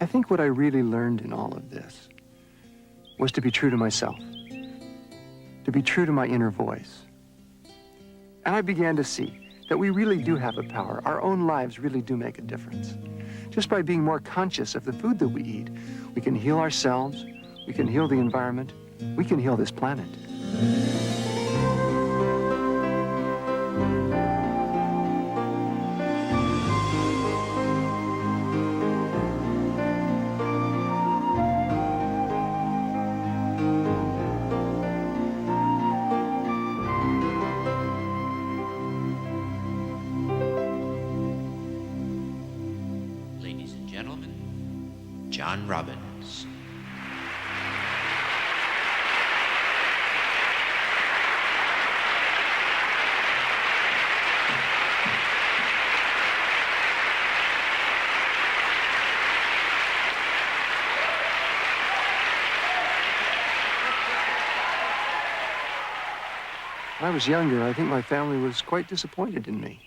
I think what I really learned in all of this was to be true to myself, to be true to my inner voice. And I began to see that we really do have a power. Our own lives really do make a difference. Just by being more conscious of the food that we eat, we can heal ourselves, we can heal the environment, we can heal this planet. Robbins. When I was younger, I think my family was quite disappointed in me.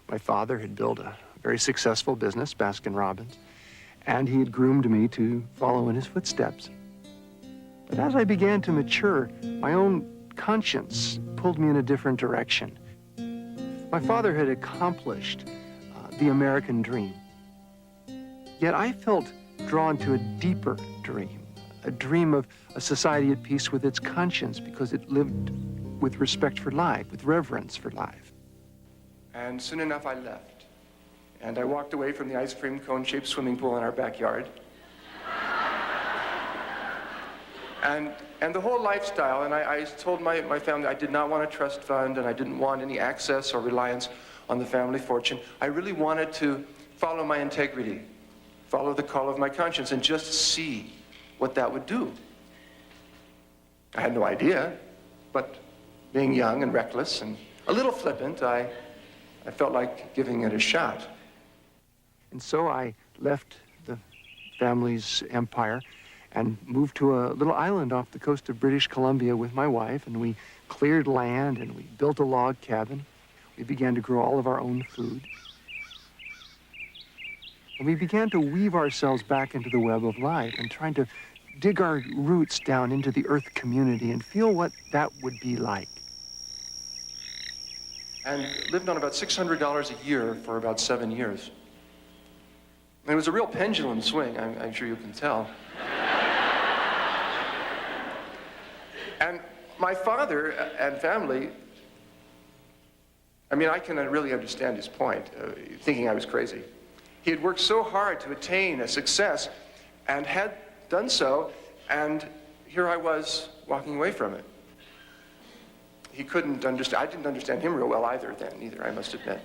My father had built a very successful business, Robbins, and he had groomed me to follow in his footsteps. But as I began to mature, my own conscience pulled me in a different direction. My father had accomplished the American dream. Yet I felt drawn to a deeper dream, a dream of a society at peace with its conscience, because it lived with respect for life, with reverence for life. And soon enough, I left. And I walked away from the ice cream cone-shaped swimming pool in our backyard. And the whole lifestyle, and I told my family I did not want a trust fund, and I didn't want any access or reliance on the family fortune. I really wanted to follow my integrity, follow the call of my conscience, and just see what that would do. I had no idea, but being young and reckless and a little flippant, I felt like giving it a shot. And so I left the family's empire and moved to a little island off the coast of British Columbia with my wife, and we cleared land and we built a log cabin. We began to grow all of our own food. And we began to weave ourselves back into the web of life and trying to dig our roots down into the earth community and feel what that would be like. And lived on about $600 a year for about 7 years. And it was a real pendulum swing, I'm sure you can tell. And my father and family, I mean, I can really understand his point, thinking I was crazy. He had worked so hard to attain a success and had done so, and here I was walking away from it. He couldn't understand. I didn't understand him real well either, I must admit.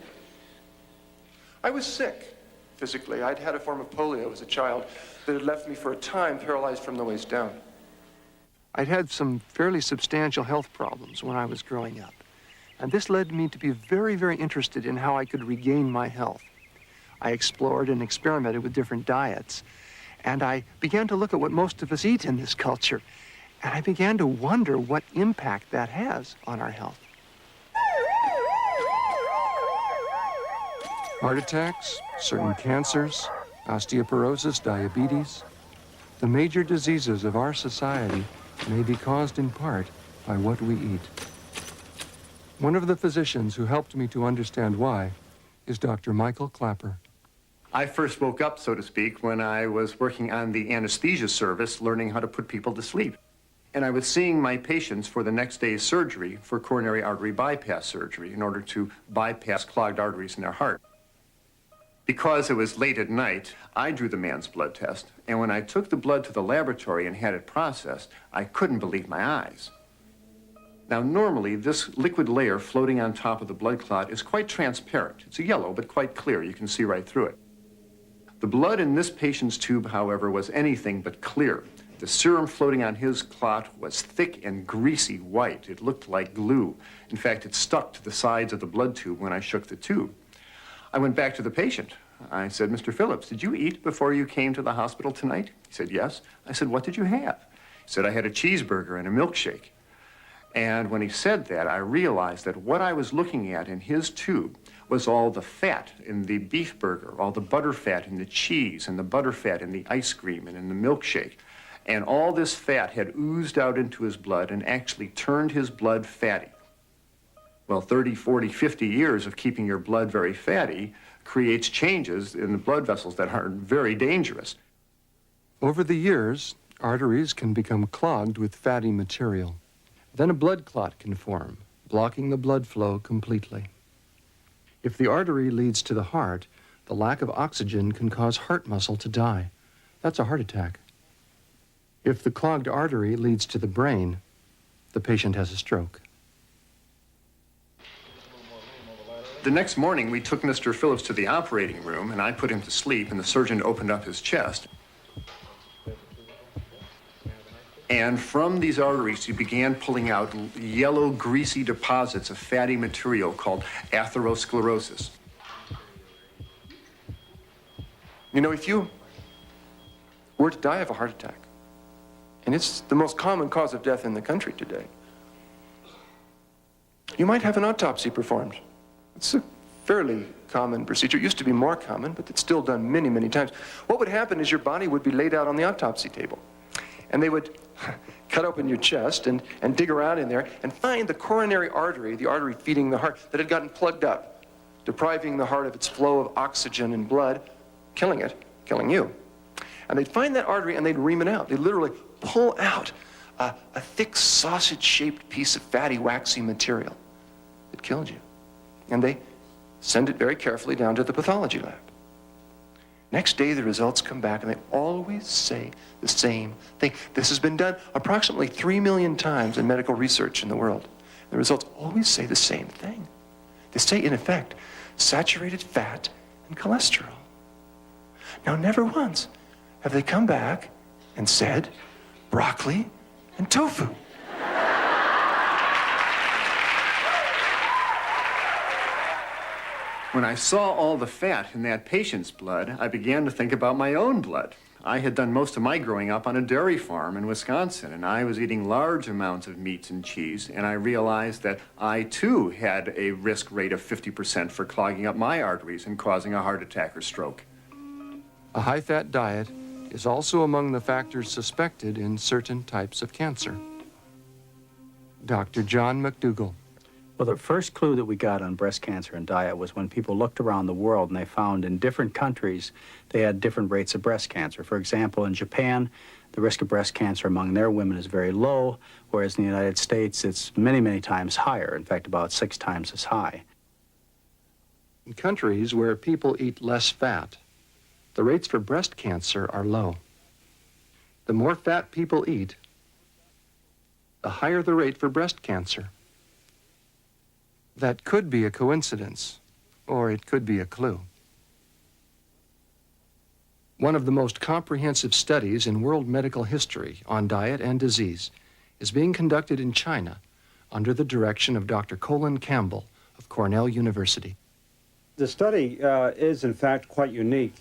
I was sick physically. I'd had a form of polio as a child that had left me for a time paralyzed from the waist down. I'd had some fairly substantial health problems when I was growing up, and this led me to be very, very interested in how I could regain my health. I explored and experimented with different diets, and I began to look at what most of us eat in this culture. And I began to wonder what impact that has on our health. Heart attacks, certain cancers, osteoporosis, diabetes. The major diseases of our society may be caused in part by what we eat. One of the physicians who helped me to understand why is Dr. Michael Clapper. I first woke up, so to speak, when I was working on the anesthesia service, learning how to put people to sleep. And I was seeing my patients for the next day's surgery for coronary artery bypass surgery in order to bypass clogged arteries in their heart. Because it was late at night, I drew the man's blood test, and when I took the blood to the laboratory and had it processed, I couldn't believe my eyes. Now, normally, this liquid layer floating on top of the blood clot is quite transparent. It's a yellow, but quite clear. You can see right through it. The blood in this patient's tube, however, was anything but clear. The serum floating on his clot was thick and greasy white. It looked like glue. In fact, it stuck to the sides of the blood tube when I shook the tube. I went back to the patient. I said, "Mr. Phillips, did you eat before you came to the hospital tonight?" He said, "Yes." I said, "What did you have?" He said, "I had a cheeseburger and a milkshake." And when he said that, I realized that what I was looking at in his tube was all the fat in the beef burger, all the butter fat in the cheese, and the butter fat in the ice cream and in the milkshake. And all this fat had oozed out into his blood and actually turned his blood fatty. Well, 30, 40, 50 years of keeping your blood very fatty creates changes in the blood vessels that are very dangerous. Over the years, arteries can become clogged with fatty material. Then a blood clot can form, blocking the blood flow completely. If the artery leads to the heart, the lack of oxygen can cause heart muscle to die. That's a heart attack. If the clogged artery leads to the brain, the patient has a stroke. The next morning, we took Mr. Phillips to the operating room, and I put him to sleep, and the surgeon opened up his chest. And from these arteries, he began pulling out yellow, greasy deposits of fatty material called atherosclerosis. You know, if you were to die of a heart attack, and it's the most common cause of death in the country today, you might have an autopsy performed. It's a fairly common procedure. It used to be more common, but it's still done many, many times. What would happen is your body would be laid out on the autopsy table, and they would cut open your chest and dig around in there and find the coronary artery, the artery feeding the heart, that had gotten plugged up, depriving the heart of its flow of oxygen and blood, killing it, killing you. And they'd find that artery and they'd ream it out. They'd literally pull out a thick sausage-shaped piece of fatty, waxy material that killed you. And they send it very carefully down to the pathology lab. Next day, the results come back, and they always say the same thing. This has been done approximately 3 million times in medical research in the world. The results always say the same thing. They say, in effect, saturated fat and cholesterol. Now, never once have they come back and said broccoli and tofu. When I saw all the fat in that patient's blood, I began to think about my own blood. I had done most of my growing up on a dairy farm in Wisconsin, and I was eating large amounts of meats and cheese, and I realized that I, too, had a risk rate of 50% for clogging up my arteries and causing a heart attack or stroke. A high-fat diet is also among the factors suspected in certain types of cancer. Dr. John McDougall. Well, the first clue that we got on breast cancer and diet was when people looked around the world and they found in different countries they had different rates of breast cancer. For example, in Japan, the risk of breast cancer among their women is very low, whereas in the United States it's many, many times higher, in fact, about 6 times as high. In countries where people eat less fat, the rates for breast cancer are low. The more fat people eat, the higher the rate for breast cancer. That could be a coincidence, or it could be a clue. One of the most comprehensive studies in world medical history on diet and disease is being conducted in China under the direction of Dr. Colin Campbell of Cornell University. The study is, in fact, quite unique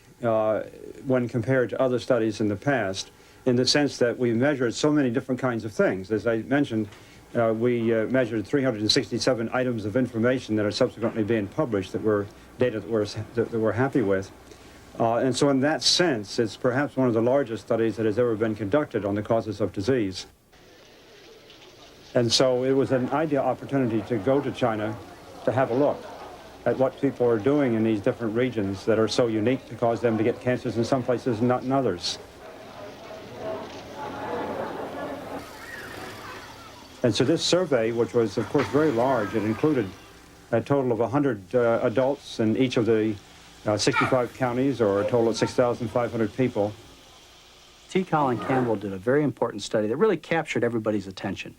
when compared to other studies in the past, in the sense that we measured so many different kinds of things. As I mentioned, we measured 367 items of information that are subsequently being published that were data that we're happy with. And so in that sense, it's perhaps one of the largest studies that has ever been conducted on the causes of disease. And so it was an ideal opportunity to go to China to have a look at what people are doing in these different regions that are so unique to cause them to get cancers in some places and not in others. And so this survey, which was, of course, very large, it included a total of 100 adults in each of the 65 counties, or a total of 6,500 people. T. Colin Campbell did a very important study that really captured everybody's attention.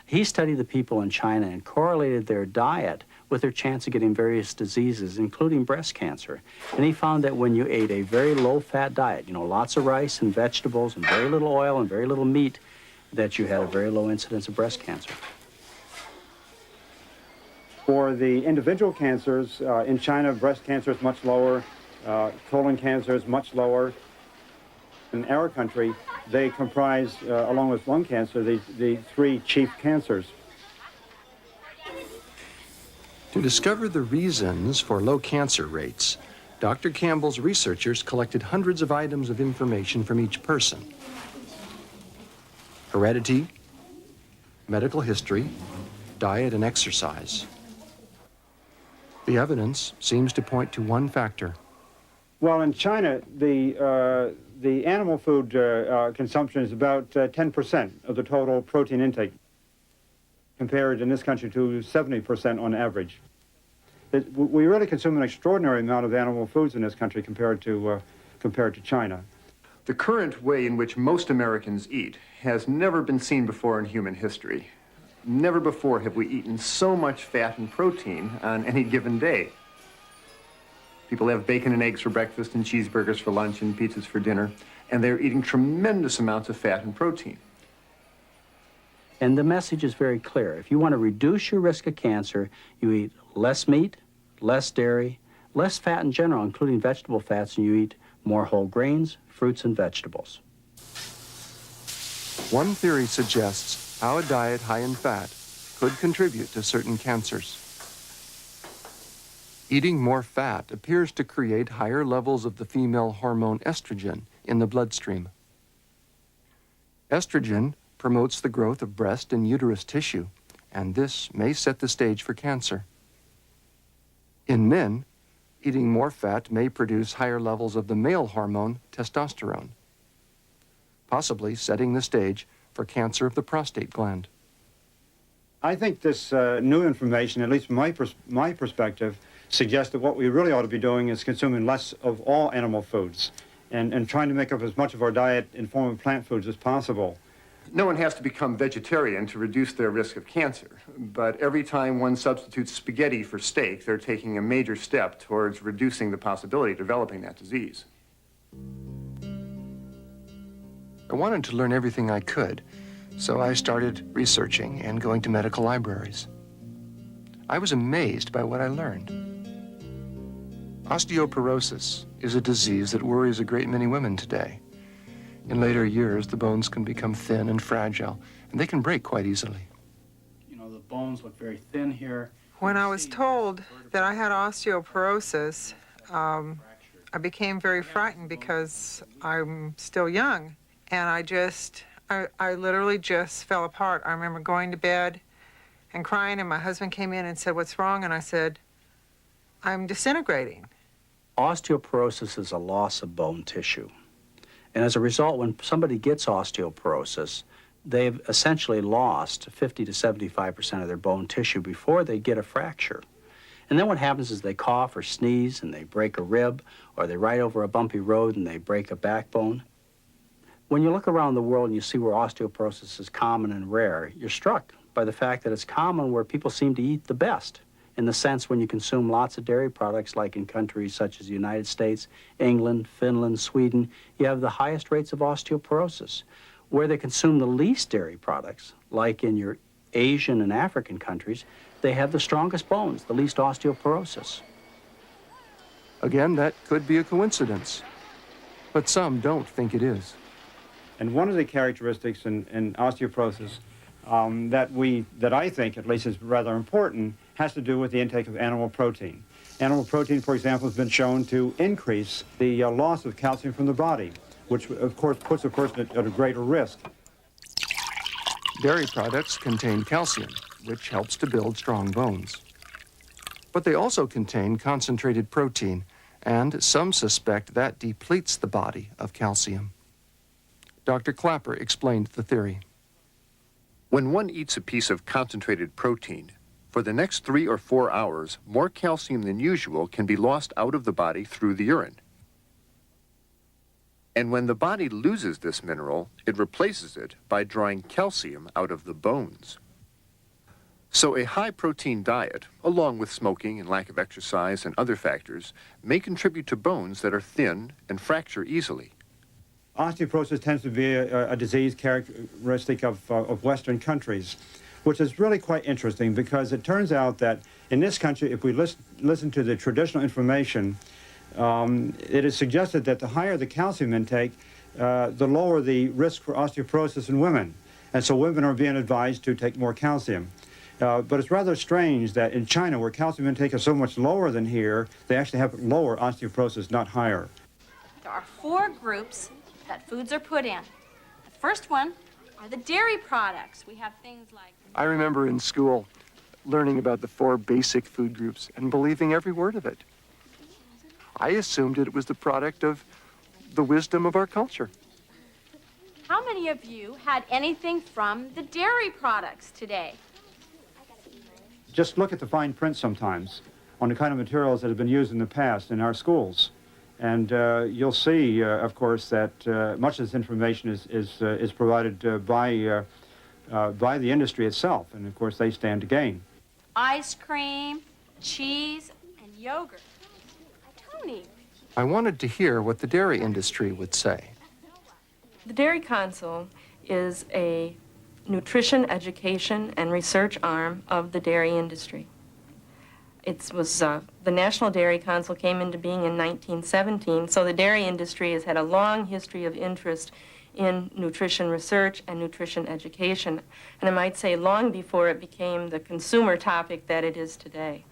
He studied the people in China and correlated their diet with their chance of getting various diseases, including breast cancer. And he found that when you ate a very low-fat diet, you know, lots of rice and vegetables and very little oil and very little meat, that you had a very low incidence of breast cancer. For the individual cancers, in China, breast cancer is much lower, colon cancer is much lower. In our country, they comprise, along with lung cancer, the 3 chief cancers. To discover the reasons for low cancer rates, Dr. Campbell's researchers collected hundreds of items of information from each person. Heredity, medical history, diet and exercise. The evidence seems to point to one factor. Well, in China, the animal food consumption is about 10% of the total protein intake, compared in this country to 70% on average. We really consume an extraordinary amount of animal foods in this country compared to China. The current way in which most Americans eat has never been seen before in human history. Never before have we eaten so much fat and protein on any given day. People have bacon and eggs for breakfast and cheeseburgers for lunch and pizzas for dinner, and they're eating tremendous amounts of fat and protein. And the message is very clear. If you want to reduce your risk of cancer, you eat less meat, less dairy, less fat in general, including vegetable fats, and you eat more whole grains, fruits, and vegetables. One theory suggests how a diet high in fat could contribute to certain cancers. Eating more fat appears to create higher levels of the female hormone estrogen in the bloodstream. Estrogen promotes the growth of breast and uterus tissue, and this may set the stage for cancer. In men, eating more fat may produce higher levels of the male hormone testosterone, possibly setting the stage for cancer of the prostate gland. I think this new information, at least from my perspective, suggests that what we really ought to be doing is consuming less of all animal foods and trying to make up as much of our diet in form of plant foods as possible. No one has to become vegetarian to reduce their risk of cancer, but every time one substitutes spaghetti for steak, they're taking a major step towards reducing the possibility of developing that disease. I wanted to learn everything I could, so I started researching and going to medical libraries. I was amazed by what I learned. Osteoporosis is a disease that worries a great many women today. In later years, the bones can become thin and fragile, and they can break quite easily. You know, the bones look very thin here. When I was told that I had osteoporosis, I became very frightened because I'm still young. And I literally just fell apart. I remember going to bed and crying, and my husband came in and said, "What's wrong?" And I said, "I'm disintegrating." Osteoporosis is a loss of bone tissue. And as a result, when somebody gets osteoporosis, they've essentially lost 50 to 75% of their bone tissue before they get a fracture. And then what happens is they cough or sneeze and they break a rib, or they ride over a bumpy road and they break a backbone. When you look around the world and you see where osteoporosis is common and rare, you're struck by the fact that it's common where people seem to eat the best. In the sense when you consume lots of dairy products, like in countries such as the United States, England, Finland, Sweden, you have the highest rates of osteoporosis. Where they consume the least dairy products, like in your Asian and African countries, they have the strongest bones, the least osteoporosis. Again, that could be a coincidence, but some don't think it is. And one of the characteristics in osteoporosis that I think at least is rather important has to do with the intake of animal protein. Animal protein, for example, has been shown to increase the loss of calcium from the body, which of course puts a person at a greater risk. Dairy products contain calcium, which helps to build strong bones. But they also contain concentrated protein, and some suspect that depletes the body of calcium. Dr. Clapper explained the theory. When one eats a piece of concentrated protein, for the next 3 or 4 hours, more calcium than usual can be lost out of the body through the urine. And when the body loses this mineral, it replaces it by drawing calcium out of the bones. So a high-protein diet, along with smoking and lack of exercise and other factors, may contribute to bones that are thin and fracture easily. Osteoporosis tends to be a disease characteristic of Western countries, which is really quite interesting because it turns out that in this country, if we listen to the traditional information, it is suggested that the higher the calcium intake, the lower the risk for osteoporosis in women. And so women are being advised to take more calcium. But it's rather strange that in China, where calcium intake is so much lower than here, they actually have lower osteoporosis, not higher. There are 4 groups that foods are put in. The first one are the dairy products. We have things like... I remember in school learning about the 4 basic food groups and believing every word of it. I assumed it was the product of the wisdom of our culture. How many of you had anything from the dairy products today? Just look at the fine print sometimes on the kind of materials that have been used in the past in our schools. And you'll see, of course, that much of this information is provided by the industry itself. And, of course, they stand to gain. Ice cream, cheese, and yogurt. Tony. I wanted to hear what the dairy industry would say. The Dairy Council is a nutrition education and research arm of the dairy industry. The National Dairy Council came into being in 1917, so the dairy industry has had a long history of interest in nutrition research and nutrition education, and I might say long before it became the consumer topic that it is today.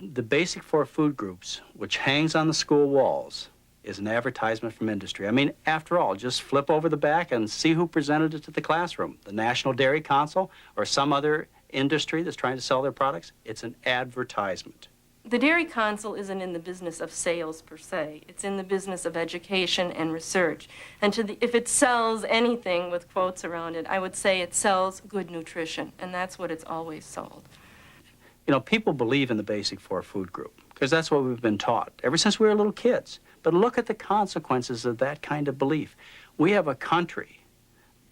The basic 4 food groups, which hangs on the school walls, is an advertisement from industry. I mean, after all, just flip over the back and see who presented it to the classroom. The National Dairy Council or some other industry that's trying to sell their products. It's an advertisement. The Dairy Council isn't in the business of sales per se. It's in the business of education and research. And if it sells anything with quotes around it, I would say it sells good nutrition, and that's what it's always sold. You know, people believe in the basic 4 food group because that's what we've been taught ever since we were little kids. But look at the consequences of that kind of belief. We have a country,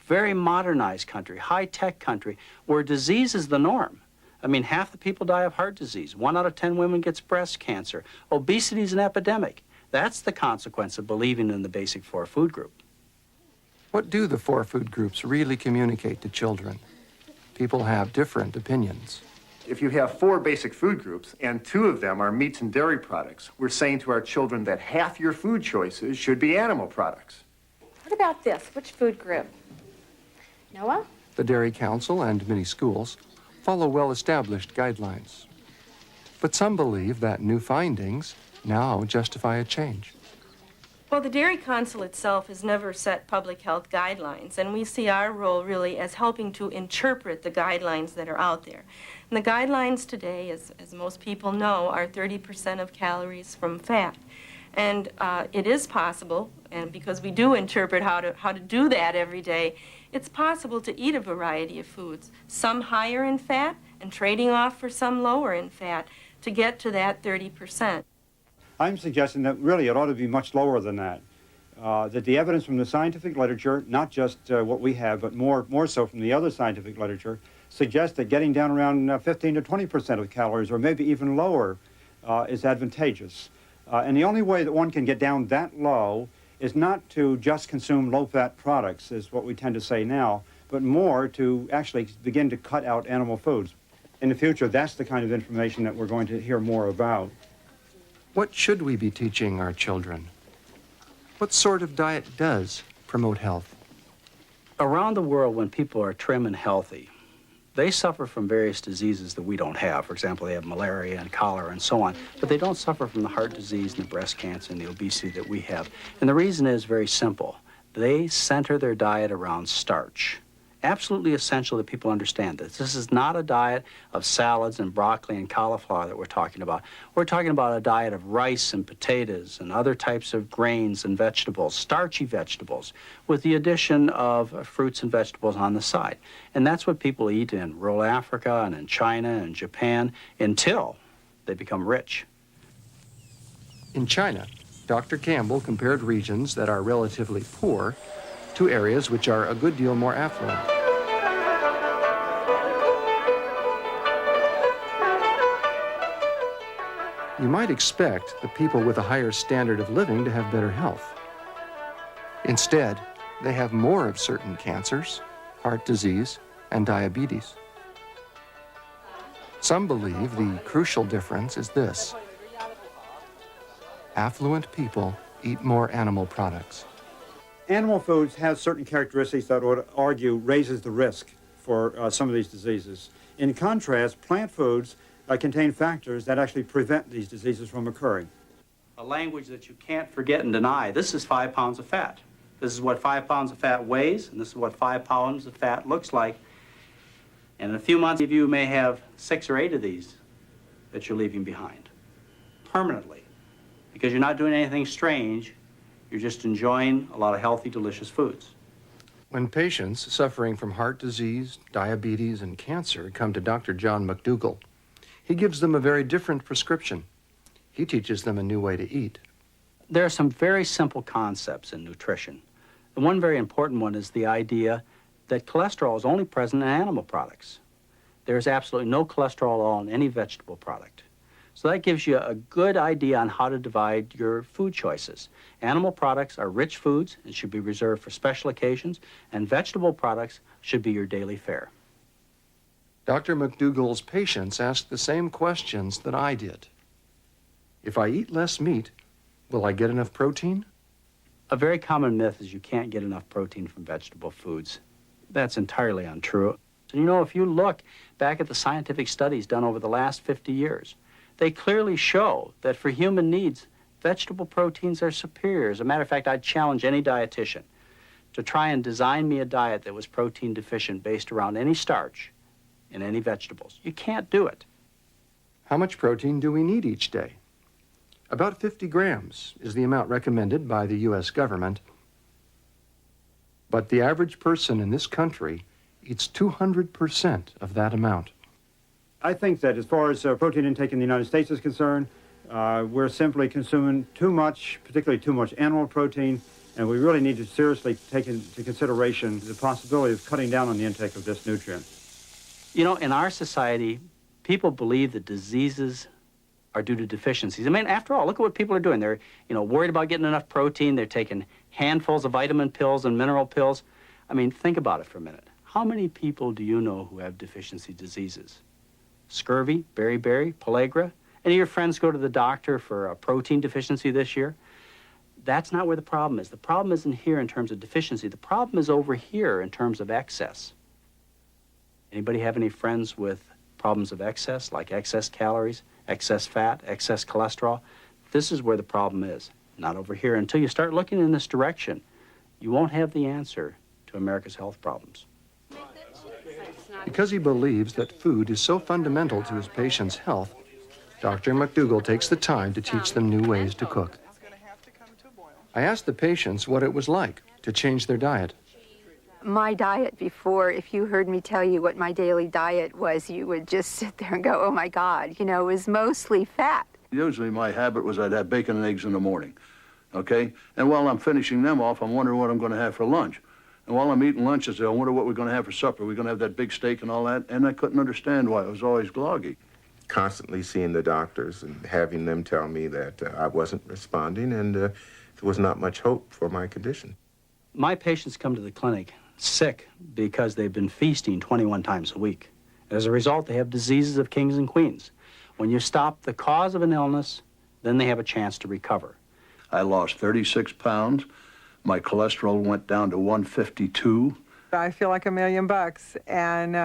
very modernized country, high-tech country, where disease is the norm. I mean, half the people die of heart disease. 1 out of 10 women gets breast cancer. Obesity is an epidemic. That's the consequence of believing in the basic 4 food group. What do the 4 food groups really communicate to children? People have different opinions. If you have 4 basic food groups and 2 of them are meats and dairy products, we're saying to our children that half your food choices should be animal products. What about this? Which food group? Noah? The Dairy Council and many schools follow well-established guidelines. But some believe that new findings now justify a change. Well, the Dairy Council itself has never set public health guidelines, and we see our role really as helping to interpret the guidelines that are out there. And the guidelines today, as most people know, are 30% of calories from fat. And it is possible, and because we do interpret how to do that every day, it's possible to eat a variety of foods, some higher in fat and trading off for some lower in fat to get to that 30%. I'm suggesting that really it ought to be much lower than that. That the evidence from the scientific literature, not just what we have, but more so from the other scientific literature, suggests that getting down around 15 to 20% of calories, or maybe even lower, is advantageous. And the only way that one can get down that low is not to just consume low-fat products, is what we tend to say now, but more to actually begin to cut out animal foods. In the future, that's the kind of information that we're going to hear more about. What should we be teaching our children? What sort of diet does promote health? Around the world, when people are trim and healthy, they suffer from various diseases that we don't have. For example, they have malaria and cholera and so on, but they don't suffer from the heart disease and the breast cancer and the obesity that we have. And the reason is very simple. They center their diet around starch. Absolutely essential that people understand this. This is not a diet of salads and broccoli and cauliflower that we're talking about. We're talking about a diet of rice and potatoes and other types of grains and vegetables, starchy vegetables, with the addition of fruits and vegetables on the side. And that's what people eat in rural Africa and in China and Japan until they become rich. In China, Dr. Campbell compared regions that are relatively poor to areas which are a good deal more affluent. You might expect the people with a higher standard of living to have better health. Instead, they have more of certain cancers, heart disease, and diabetes. Some believe the crucial difference is this: affluent people eat more animal products. Animal foods have certain characteristics that would argue raises the risk for some of these diseases. In contrast, plant foods contain factors that actually prevent these diseases from occurring. A language that you can't forget and deny. This is 5 pounds of fat. This is what 5 pounds of fat weighs, and this is what 5 pounds of fat looks like. And in a few months, you may have 6 or 8 of these that you're leaving behind permanently, because you're not doing anything strange. You're just enjoying a lot of healthy, delicious foods. When patients suffering from heart disease, diabetes, and cancer come to Dr. John McDougall, he gives them a very different prescription. He teaches them a new way to eat. There are some very simple concepts in nutrition. The one very important one is the idea that cholesterol is only present in animal products. There's absolutely no cholesterol at all in any vegetable product. So that gives you a good idea on how to divide your food choices. Animal products are rich foods and should be reserved for special occasions, and vegetable products should be your daily fare. Dr. McDougall's patients ask the same questions that I did. If I eat less meat, will I get enough protein? A very common myth is you can't get enough protein from vegetable foods. That's entirely untrue. So, you know, if you look back at the scientific studies done over the last 50 years, they clearly show that for human needs, vegetable proteins are superior. As a matter of fact, I'd challenge any dietitian to try and design me a diet that was protein deficient based around any starch and any vegetables. You can't do it. How much protein do we need each day? About 50 grams is the amount recommended by the U.S. government. But the average person in this country eats 200% of that amount. I think that as far as protein intake in the United States is concerned, we're simply consuming too much, particularly too much animal protein, and we really need to seriously take into consideration the possibility of cutting down on the intake of this nutrient. You know, in our society, people believe that diseases are due to deficiencies. I mean, after all, look at what people are doing. They're, worried about getting enough protein. They're taking handfuls of vitamin pills and mineral pills. I mean, think about it for a minute. How many people do you know who have deficiency diseases? Scurvy, beriberi, pellagra? Any of your friends go to the doctor for a protein deficiency this year? That's not where the problem is. The problem isn't here in terms of deficiency. The problem is over here in terms of excess. Anybody have any friends with problems of excess, like excess calories, excess fat, excess cholesterol? This is where the problem is, not over here. Until you start looking in this direction, you won't have the answer to America's health problems. Because he believes that food is so fundamental to his patients' health, Dr. McDougall takes the time to teach them new ways to cook. I asked the patients what it was like to change their diet. My diet before, if you heard me tell you what my daily diet was, you would just sit there and go, oh my God, it was mostly fat. Usually my habit was I'd have bacon and eggs in the morning, okay? And while I'm finishing them off, I'm wondering what I'm going to have for lunch. And while I'm eating lunch, I say, I wonder what we're going to have for supper. Are we going to have that big steak and all that? And I couldn't understand why. I was always groggy. Constantly seeing the doctors and having them tell me that I wasn't responding and there was not much hope for my condition. My patients come to the clinic sick because they've been feasting 21 times a week. As a result, they have diseases of kings and queens. When you stop the cause of an illness, then they have a chance to recover. I lost 36 pounds. My cholesterol went down to 152. I feel like $1 million, and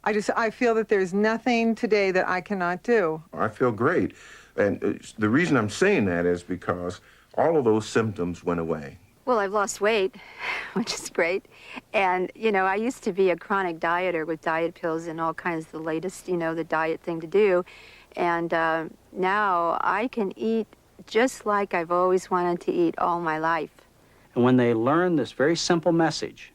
I feel that there's nothing today that I cannot do. I feel great. And the reason I'm saying that is because all of those symptoms went away. Well, I've lost weight, which is great. And, I used to be a chronic dieter with diet pills and all kinds of the latest, the diet thing to do. And now I can eat just like I've always wanted to eat all my life. And when they learn this very simple message,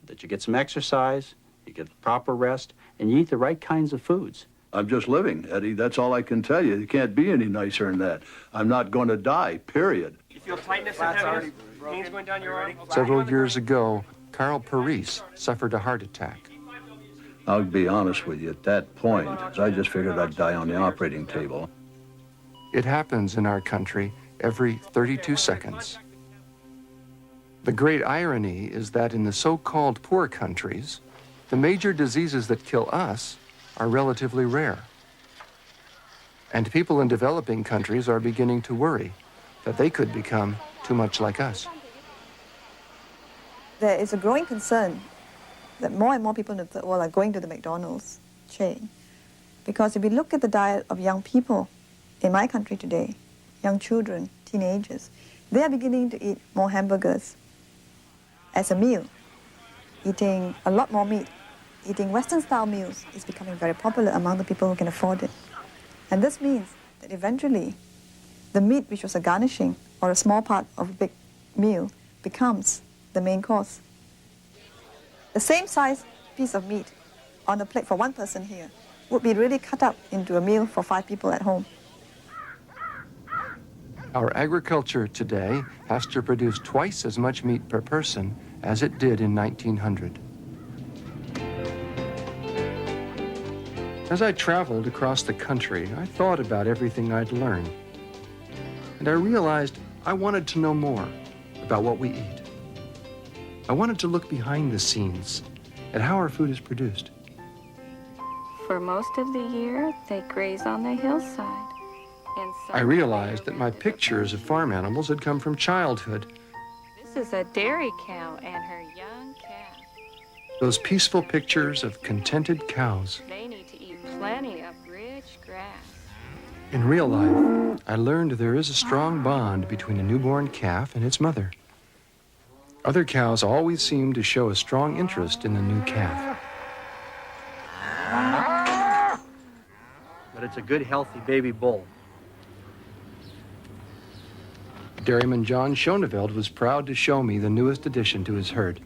that you get some exercise, you get proper rest, and you eat the right kinds of foods. I'm just living, Eddie. That's all I can tell you. It can't be any nicer than that. I'm not going to die, period. You feel tightness and heaviness? Pains going down your arm? Several years ago, Carl Parise suffered a heart attack. I'll be honest with you, at that point, I just figured I'd die on the operating table. It happens in our country every 32 seconds. The great irony is that in the so-called poor countries, the major diseases that kill us are relatively rare. And people in developing countries are beginning to worry that they could become too much like us. There is a growing concern that more and more people in the third world are going to the McDonald's chain. Because if we look at the diet of young people in my country today, young children, teenagers, they are beginning to eat more hamburgers as a meal, eating a lot more meat. Eating Western-style meals is becoming very popular among the people who can afford it. And this means that eventually the meat, which was a garnishing or a small part of a big meal, becomes the main course. The same size piece of meat on a plate for one person here would be really cut up into a meal for 5 people at home. Our agriculture today has to produce twice as much meat per person as it did in 1900. As I traveled across the country, I thought about everything I'd learned. And I realized I wanted to know more about what we eat. I wanted to look behind the scenes at how our food is produced. For most of the year, they graze on the hillside. I realized that my pictures of farm animals had come from childhood. This is a dairy cow and her young calf. Those peaceful pictures of contented cows. They need to eat plenty of rich grass. In real life, I learned there is a strong bond between a newborn calf and its mother. Other cows always seem to show a strong interest in the new calf. But it's a good, healthy baby bull. Dairyman John Schoneveld was proud to show me the newest addition to his herd.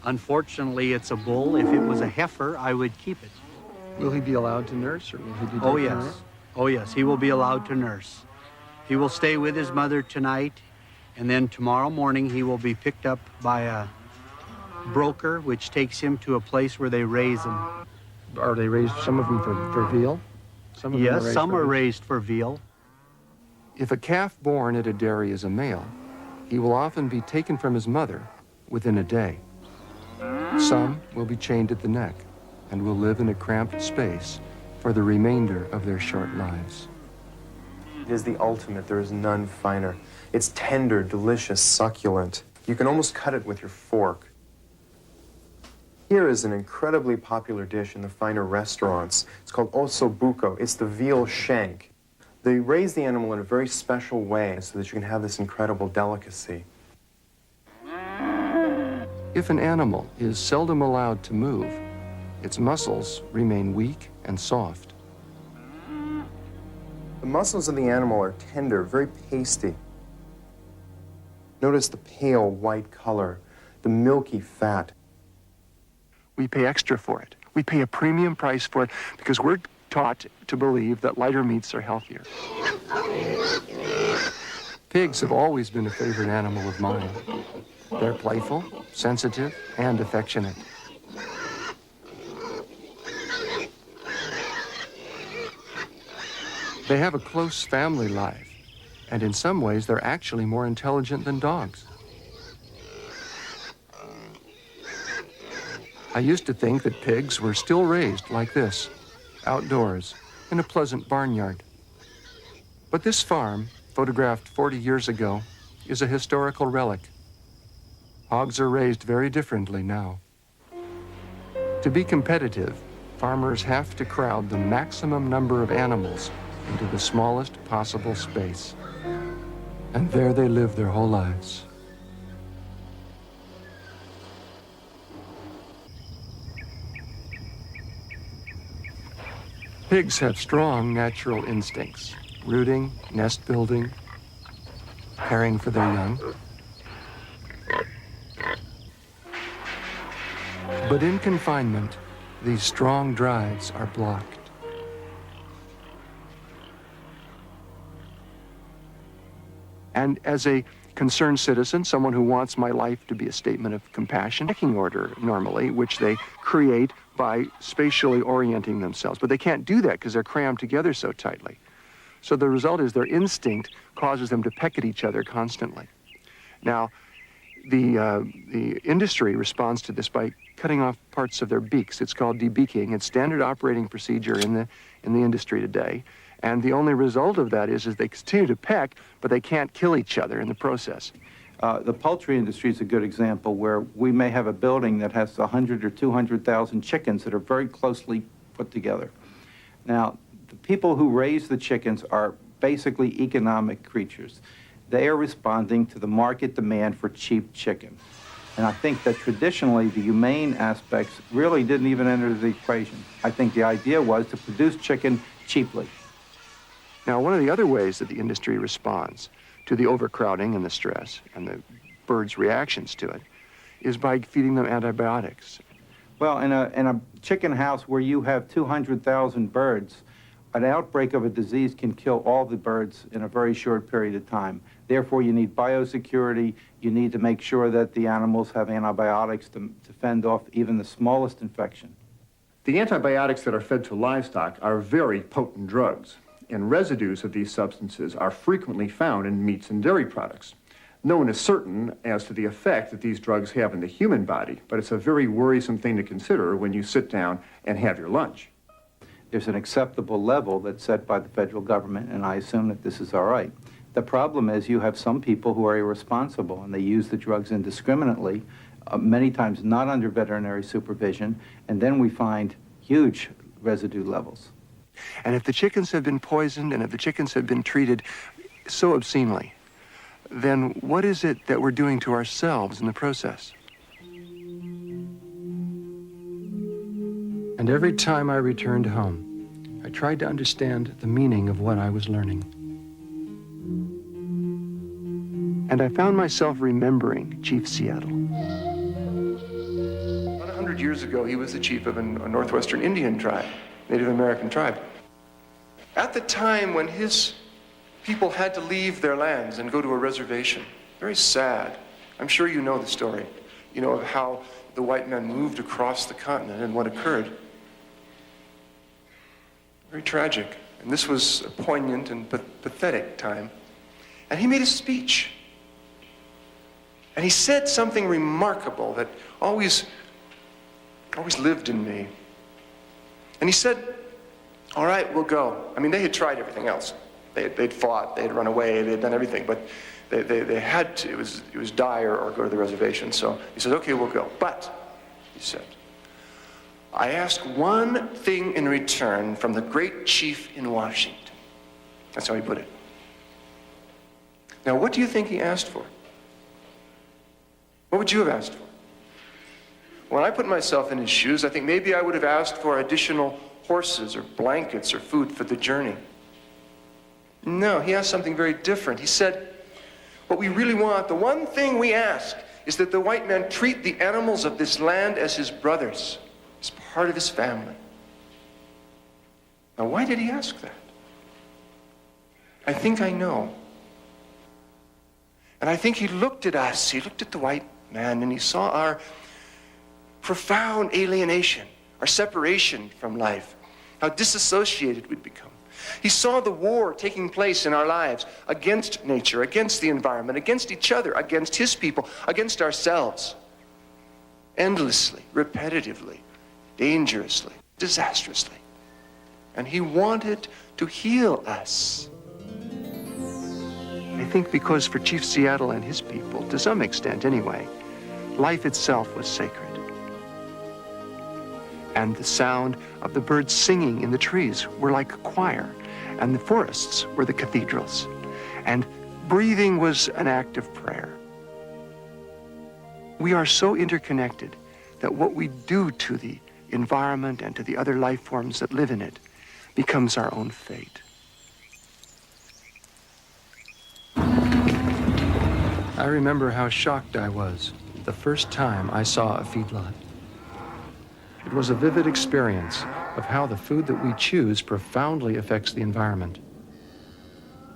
Unfortunately, it's a bull. If it was a heifer, I would keep it. Will he be allowed to nurse, or will he be taken Oh, away? yes. Oh, yes, he will be allowed to nurse. He will stay with his mother tonight, and then tomorrow morning he will be picked up by a broker, which takes him to a place where they raise him. Are they raised, some of them for veal? Some of them Yes, some for are meat? raised for veal. If a calf born at a dairy is a male, he will often be taken from his mother within a day. Some will be chained at the neck and will live in a cramped space for the remainder of their short lives. It is the ultimate. There is none finer. It's tender, delicious, succulent. You can almost cut it with your fork. Here is an incredibly popular dish in the finer restaurants. It's called osso buco. It's the veal shank. They raise the animal in a very special way so that you can have this incredible delicacy. If an animal is seldom allowed to move, its muscles remain weak and soft. The muscles of the animal are tender, very pasty. Notice the pale white color, the milky fat. We pay extra for it. We pay a premium price for it because we're taught to believe that lighter meats are healthier. Pigs have always been a favorite animal of mine. They're playful, sensitive, and affectionate. They have a close family life, and in some ways they're actually more intelligent than dogs. I used to think that pigs were still raised like this, outdoors, in a pleasant barnyard. But this farm, photographed 40 years ago, is a historical relic. Hogs are raised very differently now. To be competitive, farmers have to crowd the maximum number of animals into the smallest possible space. And there they live their whole lives. Pigs have strong natural instincts: rooting, nest building, caring for their young. But in confinement, these strong drives are blocked. And as a concerned citizen, someone who wants my life to be a statement of compassion, pecking order normally, which they create by spatially orienting themselves. But they can't do that because they're crammed together so tightly. So the result is their instinct causes them to peck at each other constantly. Now, the industry responds to this by cutting off parts of their beaks. It's called debeaking. It's standard operating procedure in the industry today. And the only result of that is they continue to peck, but they can't kill each other in the process. The poultry industry is a good example where we may have a building that has 100 or 200,000 chickens that are very closely put together. Now, the people who raise the chickens are basically economic creatures. They are responding to the market demand for cheap chicken. And I think that traditionally the humane aspects really didn't even enter the equation. I think the idea was to produce chicken cheaply. Now, one of the other ways that the industry responds to the overcrowding and the stress and the birds' reactions to it is by feeding them antibiotics. Well, in a chicken house where you have 200,000 birds, an outbreak of a disease can kill all the birds in a very short period of time. Therefore, you need biosecurity. You need to make sure that the animals have antibiotics to fend off even the smallest infection. The antibiotics that are fed to livestock are very potent drugs, and residues of these substances are frequently found in meats and dairy products. No one is certain as to the effect that these drugs have in the human body, but it's a very worrisome thing to consider when you sit down and have your lunch. There's an acceptable level that's set by the federal government, and I assume that this is all right. The problem is you have some people who are irresponsible, and they use the drugs indiscriminately, many times not under veterinary supervision, and then we find huge residue levels. And if the chickens have been poisoned and if the chickens have been treated so obscenely, then what is it that we're doing to ourselves in the process? And every time I returned home, I tried to understand the meaning of what I was learning. And I found myself remembering Chief Seattle. About 100 years ago, he was the chief of a northwestern Indian tribe, Native American tribe. At the time when his people had to leave their lands and go to a reservation, very sad. I'm sure you know the story, you know, of how the white men moved across the continent and what occurred. Very tragic. And this was a poignant and pathetic time. And he made a speech. And he said something remarkable that always lived in me. And he said, all right, we'll go. I mean, they had tried everything else. They'd fought, they had run away, they had done everything, but they had to, it was die or go to the reservation. So he said, okay, we'll go. But, he said, I ask one thing in return from the great chief in Washington. That's how he put it. Now, what do you think he asked for? What would you have asked for? When I put myself in his shoes, I think maybe I would have asked for additional horses or blankets or food for the journey. No, he asked something very different. He said, what we really want, the one thing we ask, is that the white man treat the animals of this land as his brothers, as part of his family. Now, why did he ask that? I think I know. And I think he looked at us, he looked at the white man, and he saw our profound alienation, our separation from life, how disassociated we'd become. He saw the war taking place in our lives against nature, against the environment, against each other, against his people, against ourselves, endlessly, repetitively, dangerously, disastrously. And he wanted to heal us. I think because for Chief Seattle and his people, to some extent anyway, life itself was sacred. And the sound of the birds singing in the trees were like a choir, and the forests were the cathedrals, and breathing was an act of prayer. We are so interconnected that what we do to the environment and to the other life forms that live in it becomes our own fate. I remember how shocked I was the first time I saw a feedlot. It was a vivid experience of how the food that we choose profoundly affects the environment.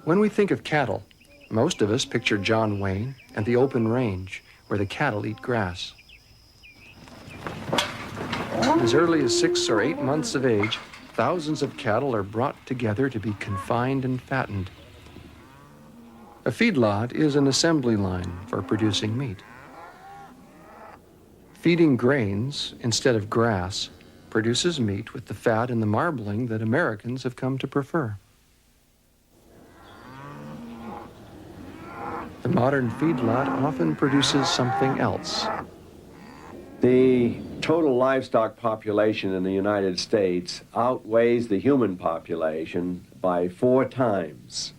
When we think of cattle, most of us picture John Wayne and the open range where the cattle eat grass. As early as 6 or 8 months of age, thousands of cattle are brought together to be confined and fattened. A feedlot is an assembly line for producing meat. Feeding grains instead of grass produces meat with the fat and the marbling that Americans have come to prefer. The modern feedlot often produces something else. The total livestock population in the United States outweighs the human population by 4 times,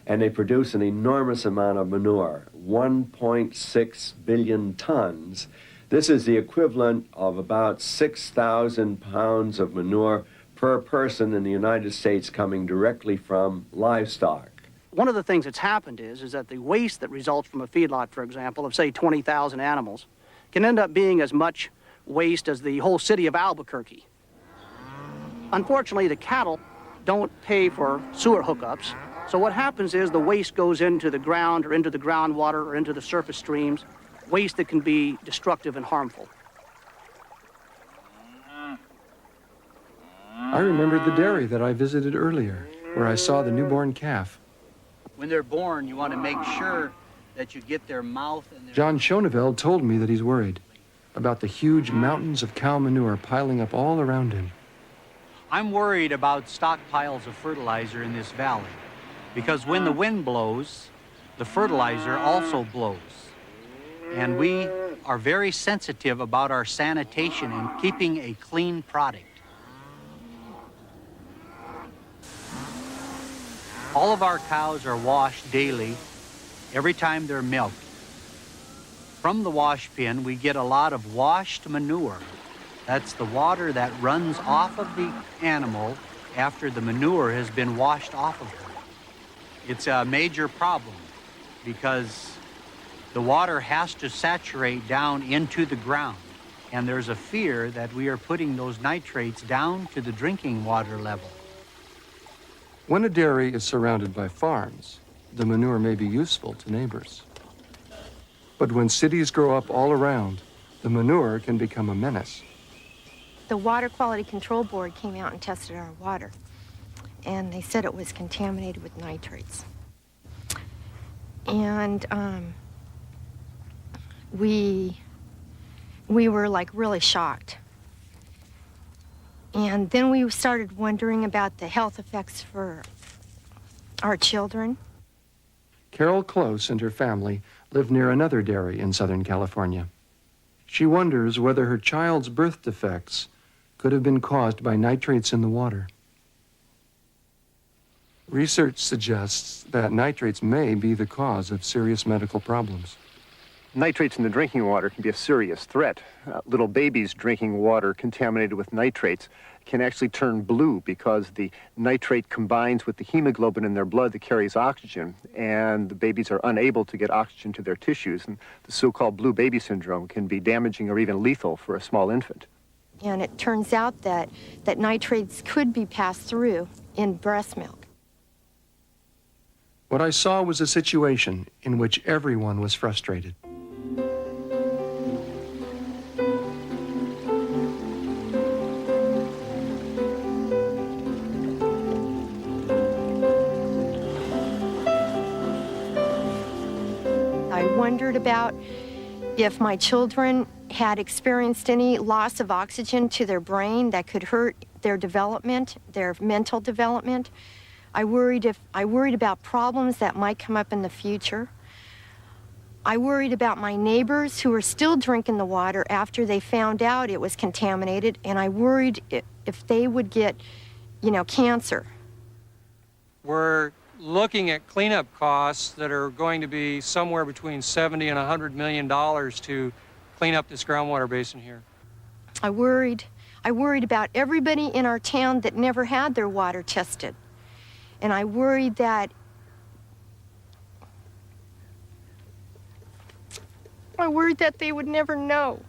and they produce an enormous amount of manure, 1.6 billion tons. This is the equivalent of about 6,000 pounds of manure per person in the United States coming directly from livestock. One of the things that's happened is that the waste that results from a feedlot, for example, of say 20,000 animals, can end up being as much waste as the whole city of Albuquerque. Unfortunately, the cattle don't pay for sewer hookups, so what happens is the waste goes into the ground or into the groundwater or into the surface streams, waste that can be destructive and harmful. I remembered the dairy that I visited earlier, where I saw the newborn calf. When they're born, you want to make sure that you get their mouth and their... John Schoneveld told me that he's worried about the huge mountains of cow manure piling up all around him. I'm worried about stockpiles of fertilizer in this valley because when the wind blows, the fertilizer also blows. And we are very sensitive about our sanitation and keeping a clean product. All of our cows are washed daily every time they're milked. From the wash pen, we get a lot of washed manure. That's the water that runs off of the animal after the manure has been washed off of her. It's a major problem because the water has to saturate down into the ground. And there's a fear that we are putting those nitrates down to the drinking water level. When a dairy is surrounded by farms, the manure may be useful to neighbors. But when cities grow up all around, the manure can become a menace. The Water Quality Control Board came out and tested our water, and they said it was contaminated with nitrates. And we were like really shocked. And then we started wondering about the health effects for our children. Carol Close and her family live near another dairy in Southern California. She wonders whether her child's birth defects could have been caused by nitrates in the water. Research suggests that nitrates may be the cause of serious medical problems. Nitrates in the drinking water can be a serious threat. Little babies drinking water contaminated with nitrates can actually turn blue because the nitrate combines with the hemoglobin in their blood that carries oxygen, and the babies are unable to get oxygen to their tissues. And the so-called blue baby syndrome can be damaging or even lethal for a small infant. And it turns out that nitrates could be passed through in breast milk. What I saw was a situation in which everyone was frustrated. I wondered about if my children had experienced any loss of oxygen to their brain that could hurt their development, their mental development. I worried about problems that might come up in the future. I worried about my neighbors who were still drinking the water after they found out it was contaminated, and I worried if they would get, cancer. We're looking at cleanup costs that are going to be somewhere between $70 and $100 million to clean up this groundwater basin here. I worried about everybody in our town that never had their water tested. And I worried that they would never know.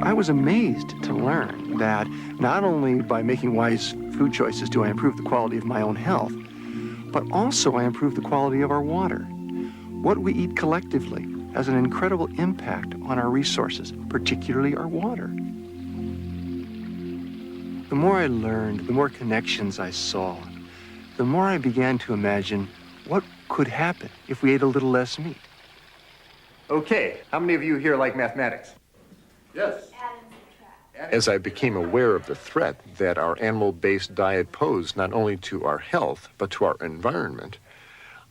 I was amazed to learn that not only by making wise food choices do I improve the quality of my own health, but also I improve the quality of our water. What we eat collectively has an incredible impact on our resources, particularly our water. The more I learned, the more connections I saw, the more I began to imagine what could happen if we ate a little less meat. Okay, how many of you here like mathematics? Yes. As I became aware of the threat that our animal-based diet posed not only to our health, but to our environment,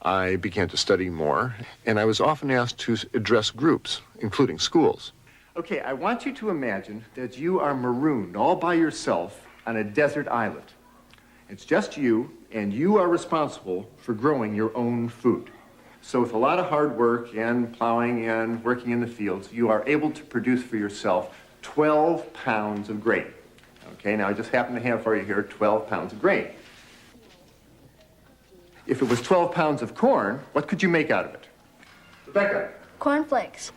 I began to study more, and I was often asked to address groups, including schools. Okay, I want you to imagine that you are marooned all by yourself on a desert island. It's just you, and you are responsible for growing your own food. So with a lot of hard work and plowing and working in the fields, you are able to produce for yourself 12 pounds of grain. Okay, now I just happen to have for you here 12 pounds of grain. If it was 12 pounds of corn, what could you make out of it? Rebecca? Cornflakes.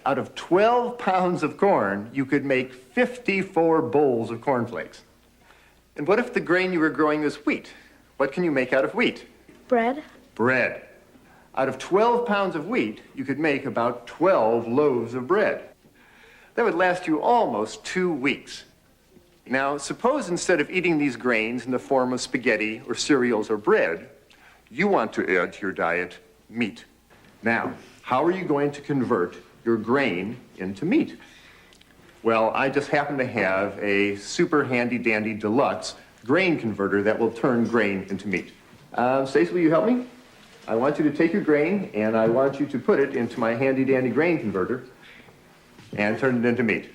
Out of 12 pounds of corn, you could make 54 bowls of cornflakes. And what if the grain you were growing was wheat? What can you make out of wheat? Bread. Bread. Out of 12 pounds of wheat, you could make about 12 loaves of bread. That would last you almost 2 weeks. Now, suppose instead of eating these grains in the form of spaghetti or cereals or bread, you want to add to your diet meat. Now, how are you going to convert your grain into meat? Well, I just happen to have a super handy-dandy deluxe grain converter that will turn grain into meat. Stacey, will you help me? I want you to take your grain, and I want you to put it into my handy-dandy grain converter and turn it into meat.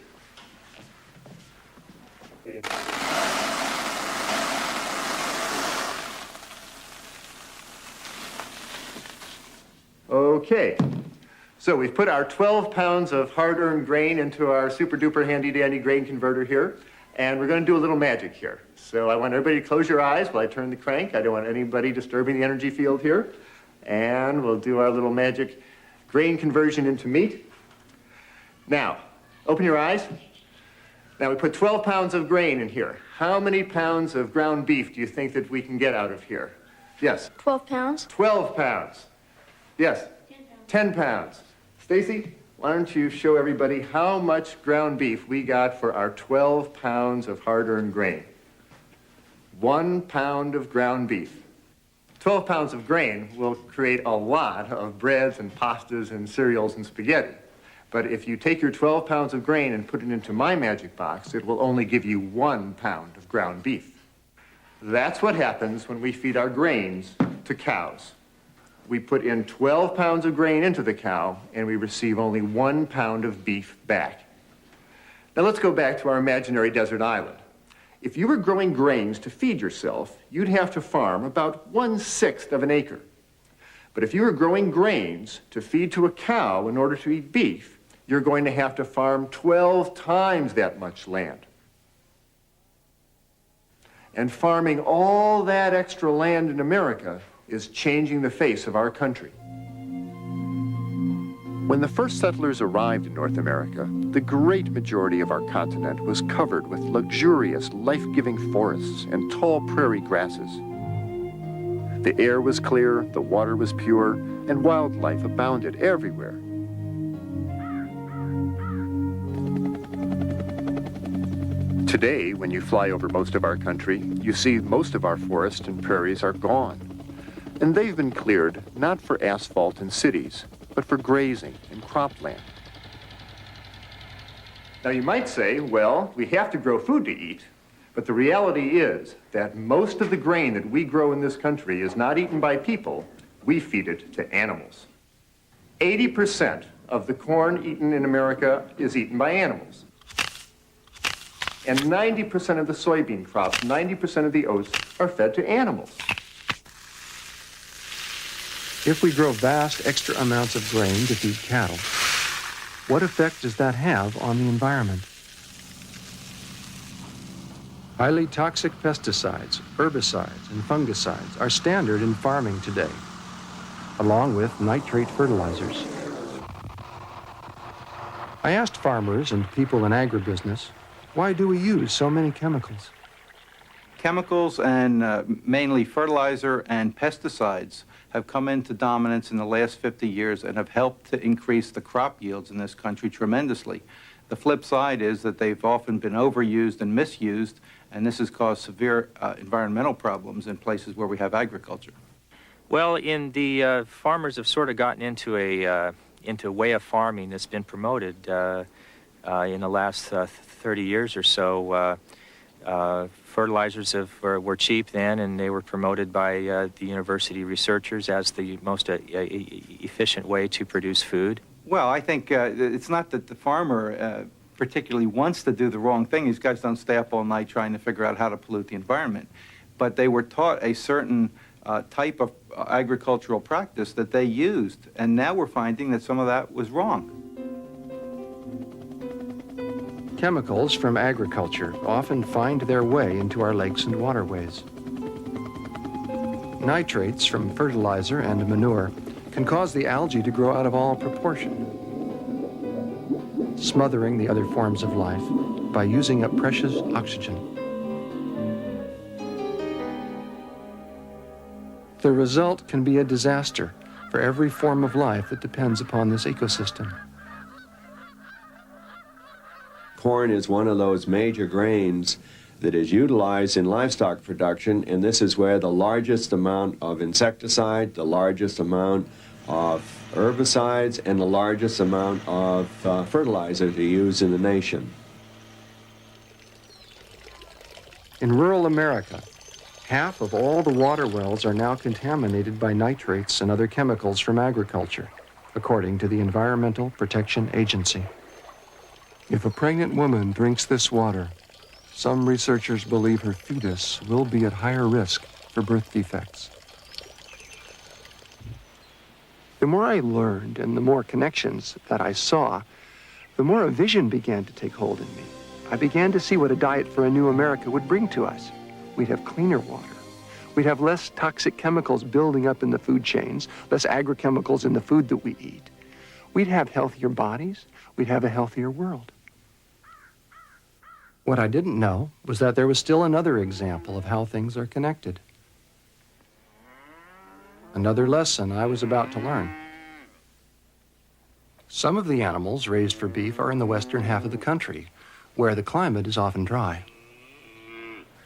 Okay, so we've put our 12 pounds of hard-earned grain into our super-duper handy-dandy grain converter here, and we're going to do a little magic here. So I want everybody to close your eyes while I turn the crank. I don't want anybody disturbing the energy field here. And we'll do our little magic grain conversion into meat. Now, open your eyes. Now we put 12 pounds of grain in here. How many pounds of ground beef do you think that we can get out of here? Yes? 12 pounds. 12 pounds. Yes? 10 pounds. Stacy, why don't you show everybody how much ground beef we got for our 12 pounds of hard-earned grain? 1 pound of ground beef. 12 pounds of grain will create a lot of breads and pastas and cereals and spaghetti. But if you take your 12 pounds of grain and put it into my magic box, it will only give you 1 pound of ground beef. That's what happens when we feed our grains to cows. We put in 12 pounds of grain into the cow, and we receive only 1 pound of beef back. Now let's go back to our imaginary desert island. If you were growing grains to feed yourself, you'd have to farm about 1/6 of an acre. But if you were growing grains to feed to a cow in order to eat beef, you're going to have to farm 12 times that much land. And farming all that extra land in America is changing the face of our country. When the first settlers arrived in North America, the great majority of our continent was covered with luxurious, life-giving forests and tall prairie grasses. The air was clear, the water was pure, and wildlife abounded everywhere. Today, when you fly over most of our country, you see most of our forests and prairies are gone. And they've been cleared not for asphalt and cities, but for grazing and cropland. Now you might say, well, we have to grow food to eat, but the reality is that most of the grain that we grow in this country is not eaten by people, we feed it to animals. 80% of the corn eaten in America is eaten by animals. And 90% of the soybean crops, 90% of the oats are fed to animals. If we grow vast extra amounts of grain to feed cattle, what effect does that have on the environment? Highly toxic pesticides, herbicides, and fungicides are standard in farming today, along with nitrate fertilizers. I asked farmers and people in agribusiness, why do we use so many chemicals? Chemicals and mainly fertilizer and pesticides have come into dominance in the last 50 years and have helped to increase the crop yields in this country tremendously. The flip side is that they've often been overused and misused, and this has caused severe environmental problems in places where we have agriculture. Well, farmers have sort of gotten into a way of farming that's been promoted. In the last 30 years or so, fertilizers were cheap then, and they were promoted by the university researchers as the most efficient way to produce food. Well, I think it's not that the farmer particularly wants to do the wrong thing. These guys don't stay up all night trying to figure out how to pollute the environment. But they were taught a certain type of agricultural practice that they used, and now we're finding that some of that was wrong. Chemicals from agriculture often find their way into our lakes and waterways. Nitrates from fertilizer and manure can cause the algae to grow out of all proportion, smothering the other forms of life by using up precious oxygen. The result can be a disaster for every form of life that depends upon this ecosystem. Corn is one of those major grains that is utilized in livestock production, and this is where the largest amount of insecticide, the largest amount of herbicides, and the largest amount of fertilizers are used in the nation. In rural America, half of all the water wells are now contaminated by nitrates and other chemicals from agriculture, according to the Environmental Protection Agency. If a pregnant woman drinks this water, some researchers believe her fetus will be at higher risk for birth defects. The more I learned and the more connections that I saw, the more a vision began to take hold in me. I began to see what a diet for a new America would bring to us. We'd have cleaner water. We'd have less toxic chemicals building up in the food chains, less agrochemicals in the food that we eat. We'd have healthier bodies. We'd have a healthier world. What I didn't know was that there was still another example of how things are connected. Another lesson I was about to learn. Some of the animals raised for beef are in the western half of the country, where the climate is often dry.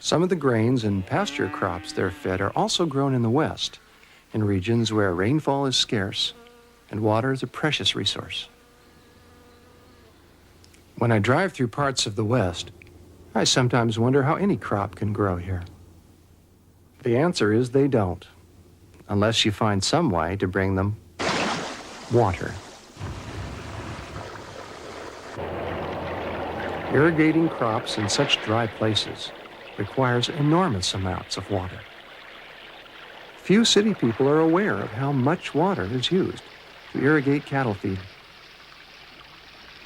Some of the grains and pasture crops they're fed are also grown in the west, in regions where rainfall is scarce and water is a precious resource. When I drive through parts of the west, I sometimes wonder how any crop can grow here. The answer is they don't, unless you find some way to bring them water. Irrigating crops in such dry places requires enormous amounts of water. Few city people are aware of how much water is used to irrigate cattle feed.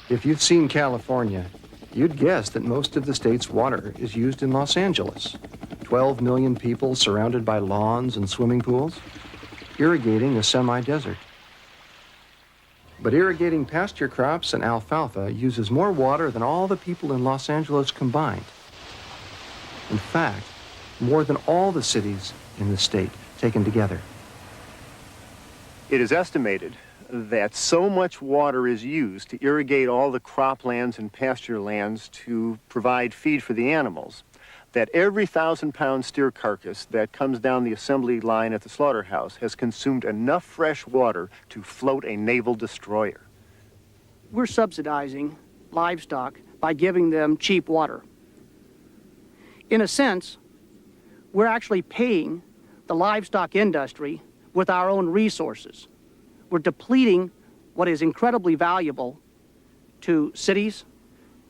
If you've seen California, you'd guess that most of the state's water is used in Los Angeles. 12 million people surrounded by lawns and swimming pools, irrigating a semi-desert. But irrigating pasture crops and alfalfa uses more water than all the people in Los Angeles combined. In fact, more than all the cities in the state taken together. It is estimated that so much water is used to irrigate all the croplands and pasture lands to provide feed for the animals, that every 1,000-pound steer carcass that comes down the assembly line at the slaughterhouse has consumed enough fresh water to float a naval destroyer. We're subsidizing livestock by giving them cheap water. In a sense, we're actually paying the livestock industry with our own resources. We're depleting what is incredibly valuable to cities,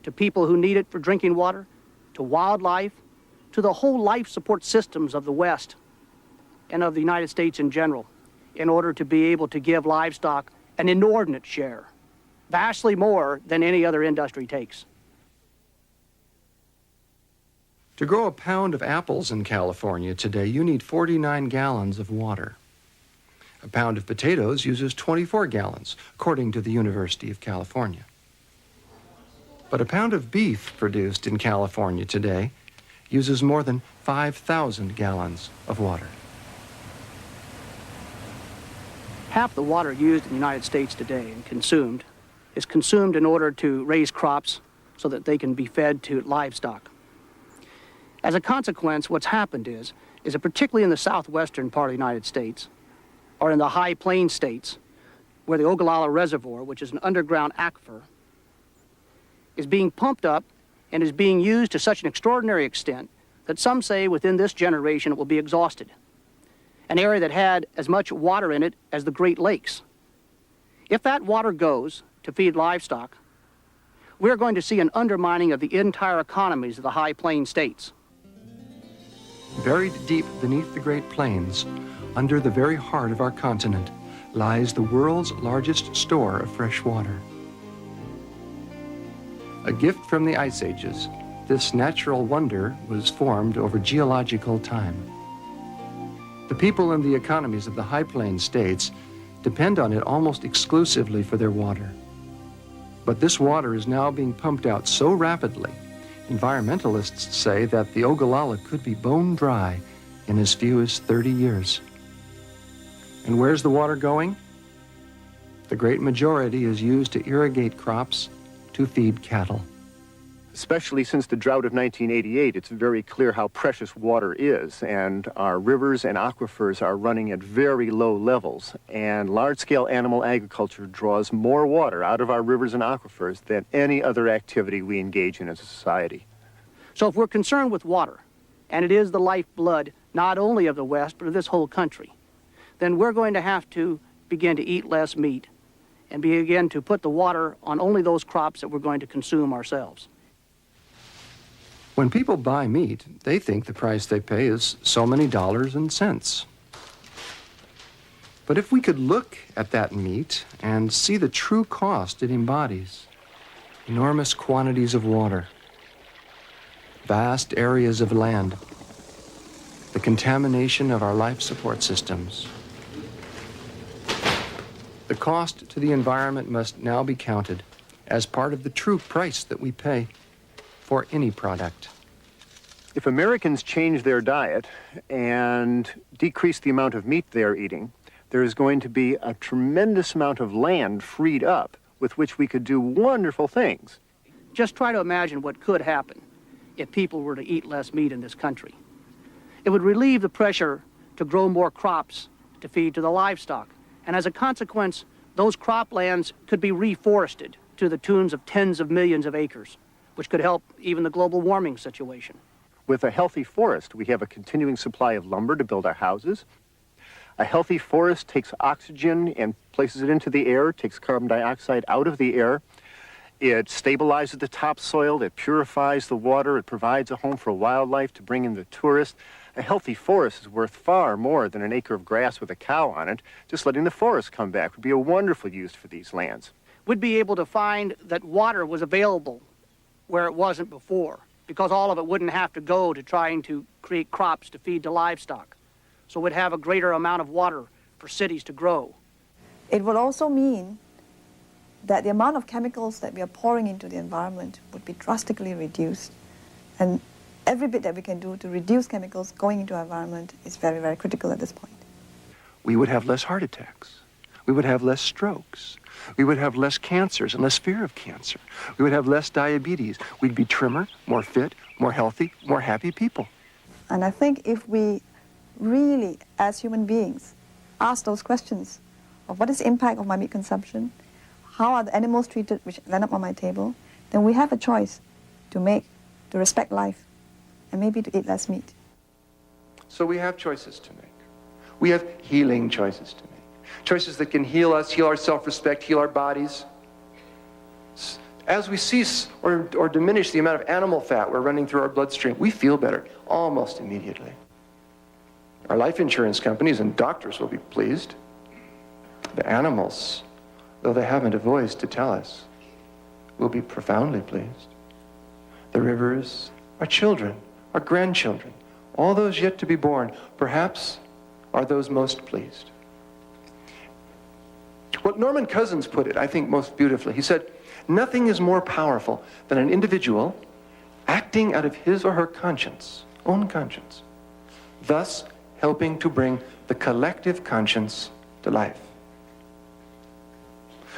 to people who need it for drinking water, to wildlife, to the whole life support systems of the West and of the United States in general, in order to be able to give livestock an inordinate share, vastly more than any other industry takes. To grow a pound of apples in California today, you need 49 gallons of water. A pound of potatoes uses 24 gallons, according to the University of California. But a pound of beef produced in California today uses more than 5,000 gallons of water. Half the water used in the United States today and consumed is consumed in order to raise crops so that they can be fed to livestock. As a consequence, what's happened is that particularly in the southwestern part of the United States, or in the high plain states, where the Ogallala Reservoir, which is an underground aquifer, is being pumped up and is being used to such an extraordinary extent that some say within this generation it will be exhausted. An area that had as much water in it as the Great Lakes. If that water goes to feed livestock, we're going to see an undermining of the entire economies of the high plain states. Buried deep beneath the Great Plains, under the very heart of our continent, lies the world's largest store of fresh water. A gift from the Ice Ages, this natural wonder was formed over geological time. The people and the economies of the high plains states depend on it almost exclusively for their water. But this water is now being pumped out so rapidly, environmentalists say that the Ogallala could be bone dry in as few as 30 years. And where's the water going? The great majority is used to irrigate crops, to feed cattle. Especially since the drought of 1988, it's very clear how precious water is, and our rivers and aquifers are running at very low levels, and large-scale animal agriculture draws more water out of our rivers and aquifers than any other activity we engage in as a society. So if we're concerned with water, and it is the lifeblood not only of the West, but of this whole country, then we're going to have to begin to eat less meat and begin to put the water on only those crops that we're going to consume ourselves. When people buy meat, they think the price they pay is so many dollars and cents. But if we could look at that meat and see the true cost it embodies, enormous quantities of water, vast areas of land, the contamination of our life support systems, the cost to the environment must now be counted as part of the true price that we pay for any product. If Americans change their diet and decrease the amount of meat they're eating, there is going to be a tremendous amount of land freed up with which we could do wonderful things. Just try to imagine what could happen if people were to eat less meat in this country. It would relieve the pressure to grow more crops to feed to the livestock. And as a consequence, those croplands could be reforested to the tunes of tens of millions of acres, which could help even the global warming situation. With a healthy forest, we have a continuing supply of lumber to build our houses. A healthy forest takes oxygen and places it into the air, takes carbon dioxide out of the air. It stabilizes the topsoil, it purifies the water, it provides a home for wildlife to bring in the tourists. A healthy forest is worth far more than an acre of grass with a cow on it. Just letting the forest come back would be a wonderful use for these lands. We'd be able to find that water was available where it wasn't before, because all of it wouldn't have to go to trying to create crops to feed to livestock. So we'd have a greater amount of water for cities to grow. It would also mean that the amount of chemicals that we are pouring into the environment would be drastically reduced. And every bit that we can do to reduce chemicals going into our environment is very, very critical at this point. We would have less heart attacks. We would have less strokes. We would have less cancers and less fear of cancer. We would have less diabetes. We'd be trimmer, more fit, more healthy, more happy people. And I think if we really, as human beings, ask those questions of what is the impact of my meat consumption, how are the animals treated which land up on my table, then we have a choice to make, to respect life, and maybe to eat less meat. So we have choices to make. We have healing choices to make. Choices that can heal us, heal our self-respect, heal our bodies. As we cease or diminish the amount of animal fat we're running through our bloodstream, we feel better almost immediately. Our life insurance companies and doctors will be pleased. The animals, though they haven't a voice to tell us, will be profoundly pleased. The rivers, our children, our grandchildren, all those yet to be born, perhaps are those most pleased. Well, Norman Cousins put it, I think, most beautifully. He said, nothing is more powerful than an individual acting out of his or her conscience, own conscience, thus helping to bring the collective conscience to life.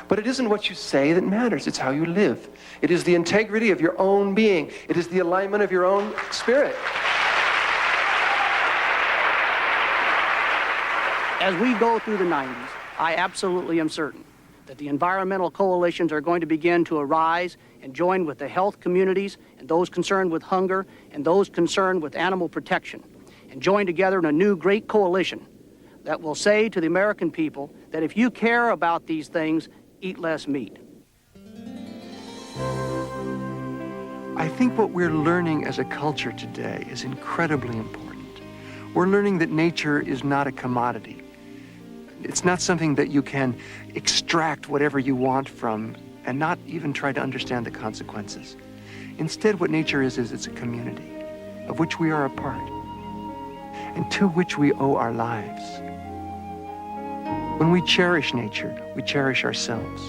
But it isn't what you say that matters, it's how you live. It is the integrity of your own being. It is the alignment of your own spirit. As we go through the 90s, I absolutely am certain that the environmental coalitions are going to begin to arise and join with the health communities and those concerned with hunger and those concerned with animal protection, and join together in a new great coalition that will say to the American people that if you care about these things, eat less meat. I think what we're learning as a culture today is incredibly important. We're learning that nature is not a commodity. It's not something that you can extract whatever you want from and not even try to understand the consequences. Instead, what nature is it's a community of which we are a part and to which we owe our lives. When we cherish nature, we cherish ourselves.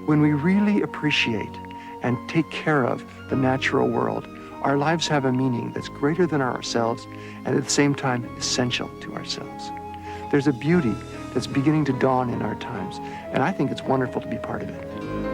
When we really appreciate and take care of the natural world, our lives have a meaning that's greater than ourselves and at the same time essential to ourselves. There's a beauty that's beginning to dawn in our times, and I think it's wonderful to be part of it.